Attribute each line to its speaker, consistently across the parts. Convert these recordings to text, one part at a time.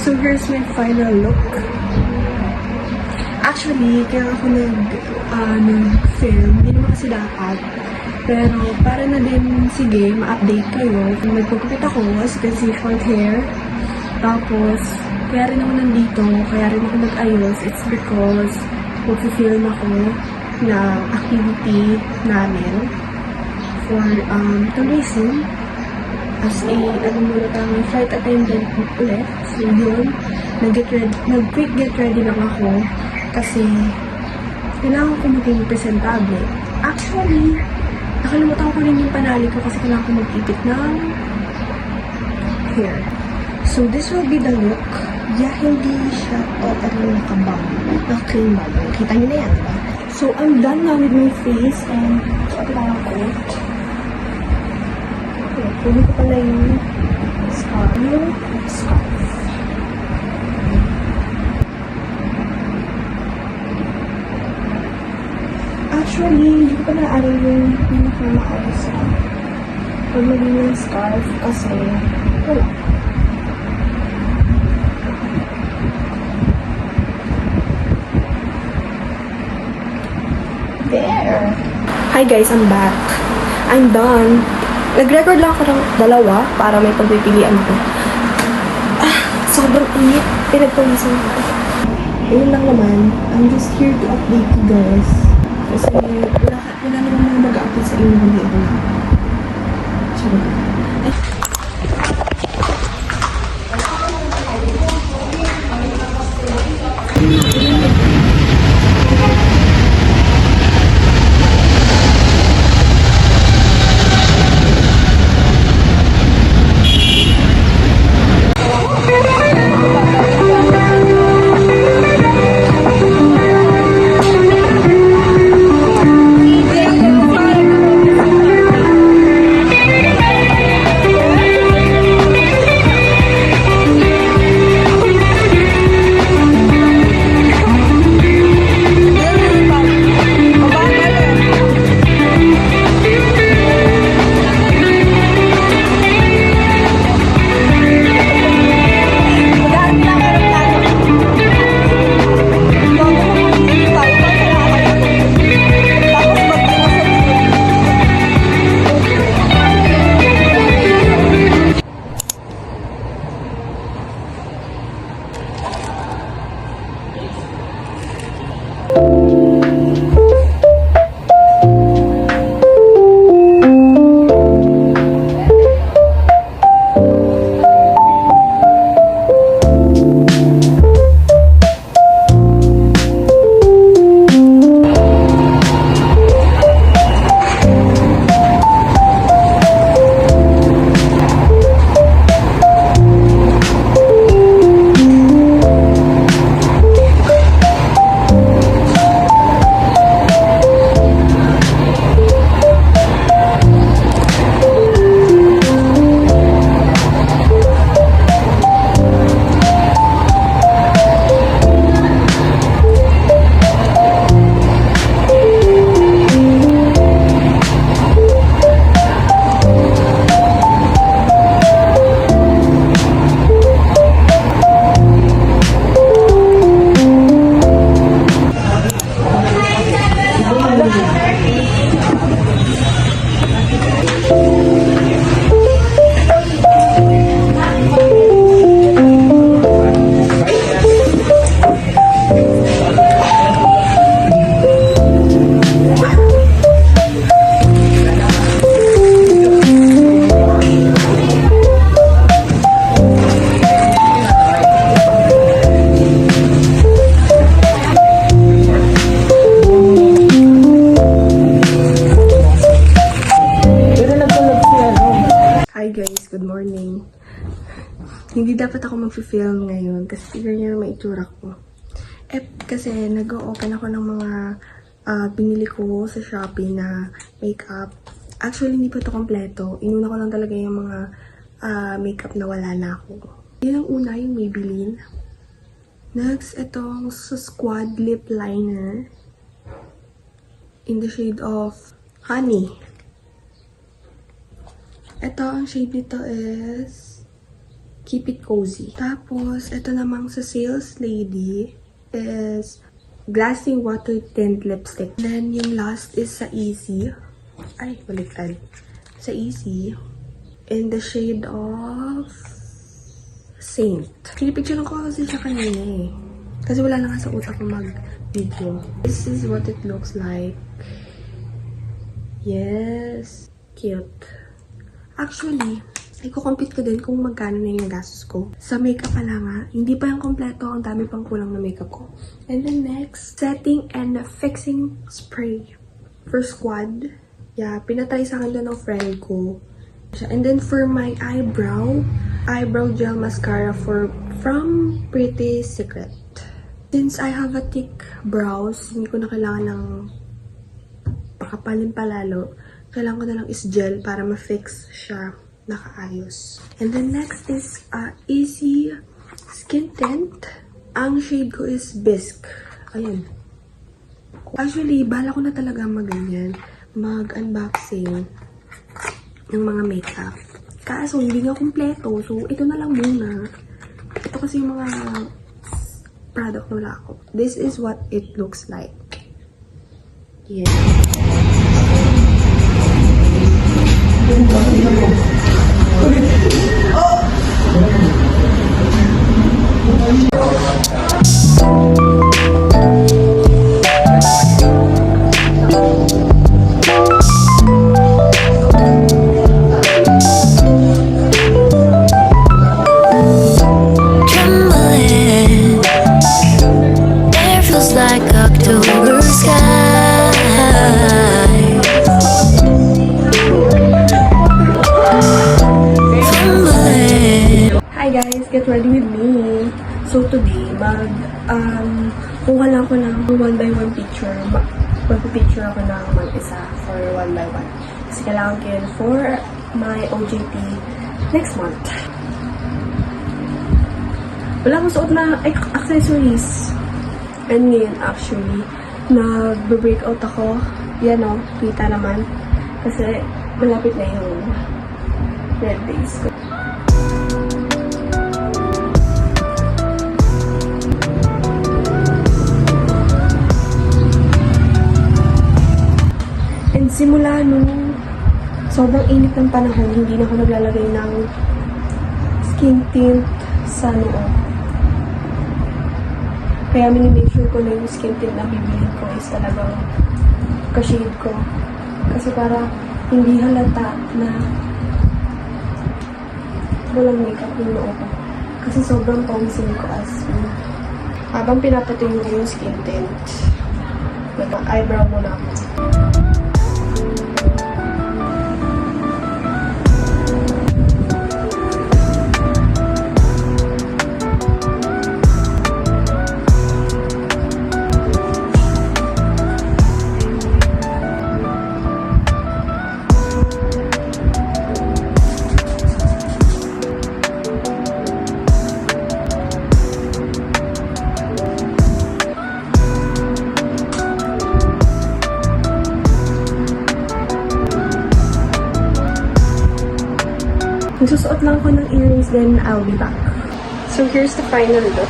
Speaker 1: So here's my final look. Actually, kaya ako nag-film, hindi naman kasi dapat. Pero para na din, sige, ma-update kayo. Nagpagupit ako, as you can see, short hair. Tapos, kaya rin ako nandito, kaya rin ako nag-ayos. It's because mag-film ako na activity namin for the reason as a, flight attendant ulit. So yun, nag-quick get ready lang ako kasi kailangan ko maging presentable. Actually, nakalimutan ko rin yung panali ko kasi kailangan ko mag-ipit ng hair. So this will be the look. Yeah, hindi siya totally naka-clean bag. Kita niyo na yan, diba? So I'm done now with my face and kailangan ko. Pwede ko pala yung scarf. Actually, hindi ko pa naaral yung pinaka-maayos sa pag maging yung scarf kasi wala. There! Hi guys, I'm back. I'm done. Nag-record lang ako ng dalawa para may pagpipilian ko. Sobrang init. Pinagpawisan ko. Ayun lang naman. I'm just here to update you guys. Kasi wala naman mga mag-update sa inyo. Hindi ako lang. Sorry. Hindi dapat ako mag-film ngayon kasi tignan niyo yung maitsura ko. Kasi nag-open ako ng mga binili ko sa Shopee na makeup. Actually, hindi pa ito kompleto. Inuna ko lang talaga yung mga makeup na wala na ako. Yun ang una, yung Maybelline. Next, itong Squad Lip Liner in the shade of Honey. Ito, ang shade nito is Keep it cozy. Tapos, ito namang sa sales lady is Glassy Water Tint Lipstick. Then, yung last is sa Easy. Ay, baliktad. Sa Easy. In the shade of Saint. Pinipicture ko kasi siya kanina eh. Kasi wala na nga sa utak ko mag-video. This is what it looks like. Yes. Cute. Actually, i-compute ko din kung magkano na yung gastos ko. Sa makeup pala nga, hindi pa yung kompleto. Ang dami pang kulang na makeup ko. And then next, setting and fixing spray. For squad. Yeah, pinatry sa akin doon ng friend ko. And then for my eyebrow gel mascara from Pretty Secret. Since I have a thick brows, hindi ko na kailangan ng pakapalin palalo. Kailangan ko na lang is gel para ma-fix siya nakaayos. And then next is Easy Skin Tint. Ang shade ko is Bisque. Ayan. Actually, bala ko na talaga mag-unboxing ng mga makeup. Kaso, hindi nga kompleto. So, ito na lang muna. Ito kasi yung mga product na wala ako. This is what it looks like. Yeah. Get ready with me. So today, kuha lang ko ng 1x1 picture. Magpipicture ako ng mag-isa for 1x1. Kasi kailangan ko yun for my OJT next month. Wala akong suot na accessories. And ngayon, actually, nag-breakout ako. Yan o, kita naman. Kasi malapit na yung red days ko. Simula nung sobrang init ng panahon, hindi na ako naglalagay ng skin tint sa noo. Kaya minimake sure ko na yung skin tint na bibilin ko is talagang ka-shade ko. Kasi para hindi halata na walang makeup yung noo ko. Kasi sobrang pawising ko as in. Habang pinapatingin ko yung skin tint, nag-eyebrow muna ako. Magsusuot lang ako ng earrings, then I'll be back. So here's the final look.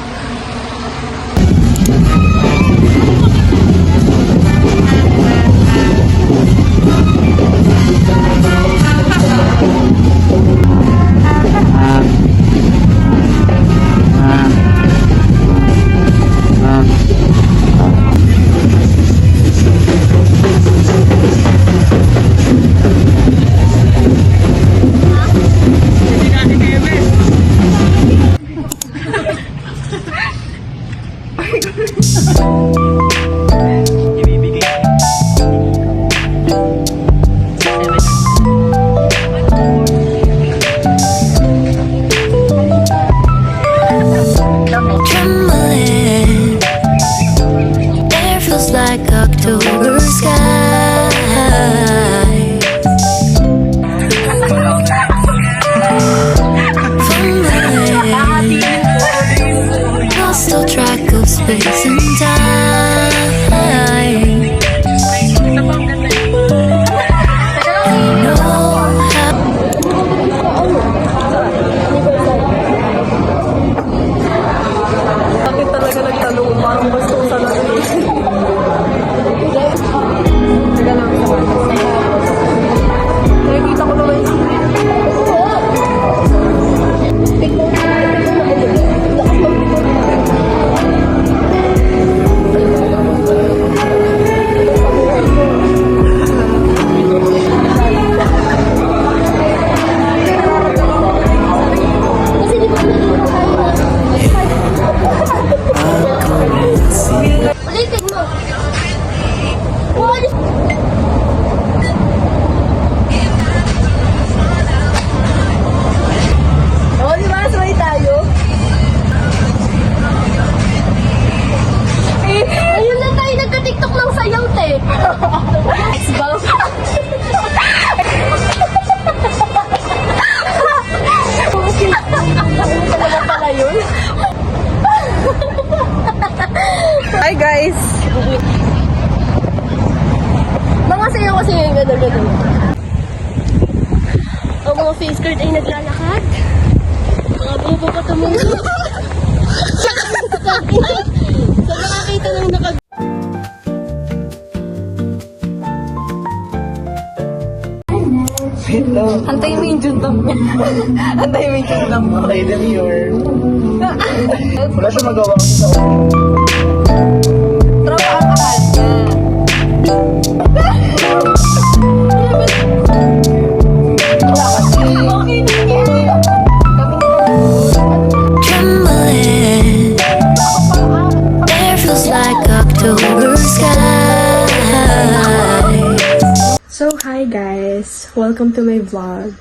Speaker 2: space and time. You know how
Speaker 3: Ang mga face guard ay naglalakad. Mga bubo pa tumulo. Sa nakakita ng nakag...
Speaker 1: Antayin mo yung juntam mo. Antayin mo yung juntam mo.
Speaker 4: Okay, demure. Wala siya magawa kasi sa
Speaker 1: Tropa ang akal niya.
Speaker 2: Trembling. There feels like October sky.
Speaker 1: So, hi guys! Welcome to my vlog.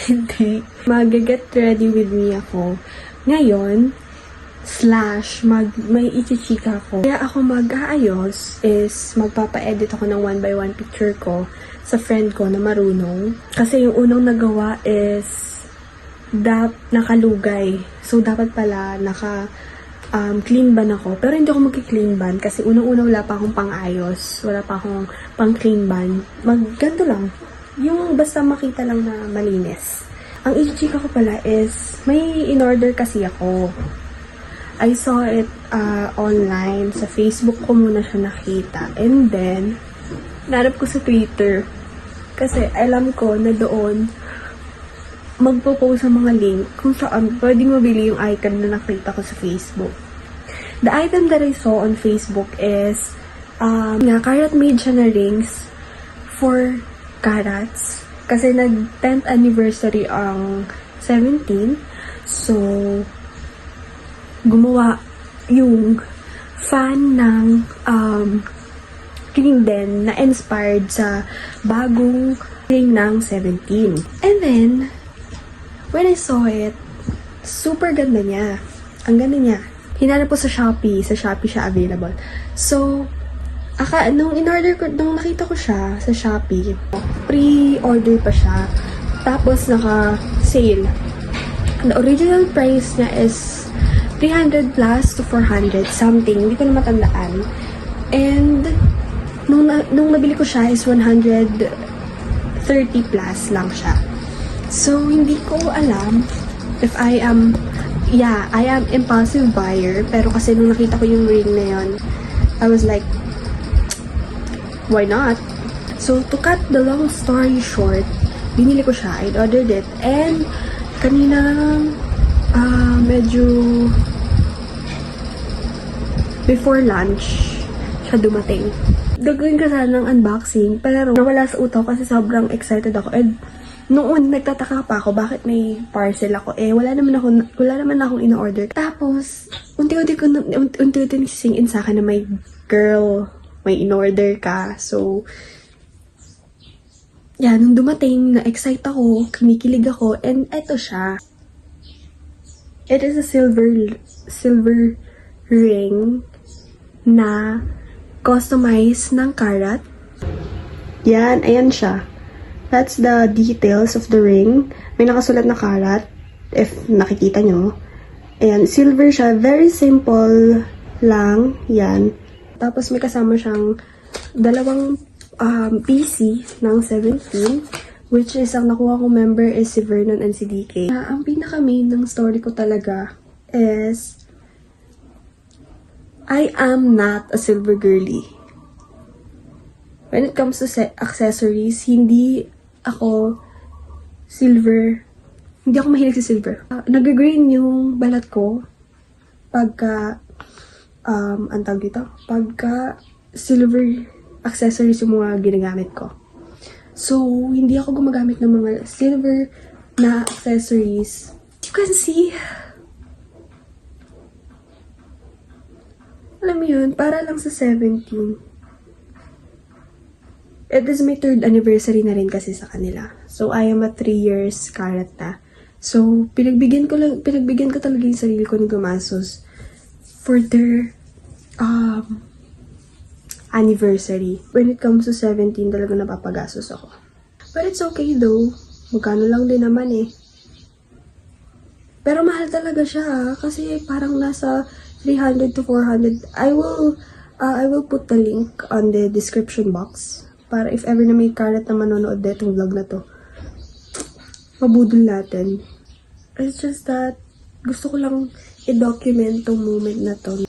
Speaker 1: Hindi. Mag-get ready with me ako. Ngayon, may ichichika ko. Kaya ako mag-aayos is magpapa-edit ako ng 1x1 picture ko sa friend ko na marunong. Kasi yung unang nagawa is nakalugay. So, dapat pala clean ban ako. Pero hindi ako magki-clean ban kasi unang-una wala pa akong pang-ayos. Wala pa akong pang-clean ban. Ganito lang. Yung basta makita lang na malinis. Ang ichichika ko pala is may in-order kasi ako. I saw it online. Sa Facebook ko muna siya nakita. And then, narap ko sa Twitter. Kasi alam ko na doon magpo-post sa mga link kung saan pwedeng mabili yung icon na nakita ko sa Facebook. The item that I saw on Facebook is Karat made siya na rings for carats. Kasi nag-10th anniversary ang 17. So, gumawa yung fan ng Kingden na inspired sa bagong ring ng 17. And then, when I saw it, super ganda niya. Ang ganda niya. Hinanap ko sa Shopee. Sa Shopee siya available. So, nung nakita ko siya sa Shopee, pre-order pa siya. Tapos, naka-sale. The original price niya is 300 plus to 400 something. Hindi ko na matandaan. And, nung nabili ko siya is 130 plus lang siya. So, hindi ko alam if I am impulsive buyer. Pero kasi nung nakita ko yung ring na yun, I was like, why not? So, to cut the long story short, binili ko siya. I ordered it. And, kanina, medyo before lunch, siya dumating. Gagawin ko sana ng unboxing, pero nawala sa utak kasi sobrang excited ako. And, noon, nagtataka pa ako bakit may parcel ako. Wala naman akong in-order. Tapos, unti-unti nagsising-in sa akin na may girl, may in-order ka. So, yan, nung dumating, na-excite ako, kinikilig ako, and eto siya. It is a silver ring na customized ng karat. Yan, ayan siya. That's the details of the ring. May nakasulat na karat, if nakikita nyo. Ayan, silver siya. Very simple lang. Yan. Tapos may kasama siyang dalawang PC ng 17, which is ang nakuha kong member is si Vernon and si DK. Ang pinaka-main ng story ko talaga is I am not a silver girly. When it comes to accessories, hindi ako mahilig sa silver. Nag-green yung balat ko pagka pagka silver accessories yung mga ginagamit ko. So, hindi ako gumagamit ng mga silver na accessories. You can see, alam mo yun, para lang sa 17. It is my 3rd anniversary na rin kasi sa kanila. So, I am a 3 years karat na. So, pinagbigyan ko talaga yung sarili ko ng gumasos for their anniversary. When it comes to 17, talaga napapagastos ako. But it's okay though. Magkano lang din naman eh. Pero mahal talaga siya kasi parang nasa 300 to 400. I will put the link on the description box para if ever na may karat na manonood na itong vlog na to, mabudol natin. It's just that, gusto ko lang i-document tong moment na to.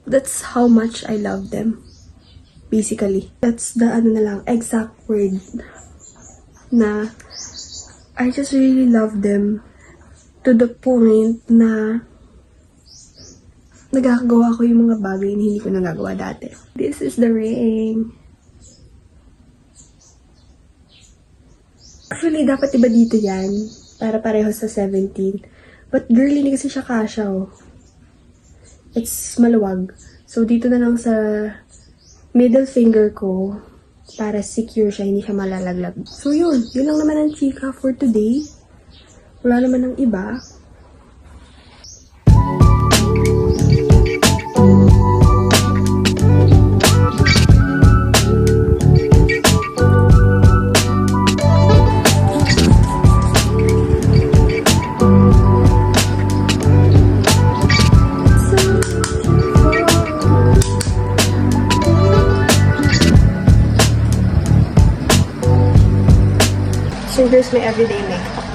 Speaker 1: That's how much I love them. Basically. That's the exact word na I just really love them to the point na nagagawa ko yung mga bagay na hindi ko nagagawa dati. This is the ring. Actually, dapat iba dito yan. Para pareho sa 17. But girl, hindi kasi siya kasha, oh. It's maluwag. So, dito na lang sa middle finger ko para secure siya, hindi siya malalaglag. So, yun. Yun lang naman ang chika for today. Wala naman ng iba. So, here's my everyday makeup.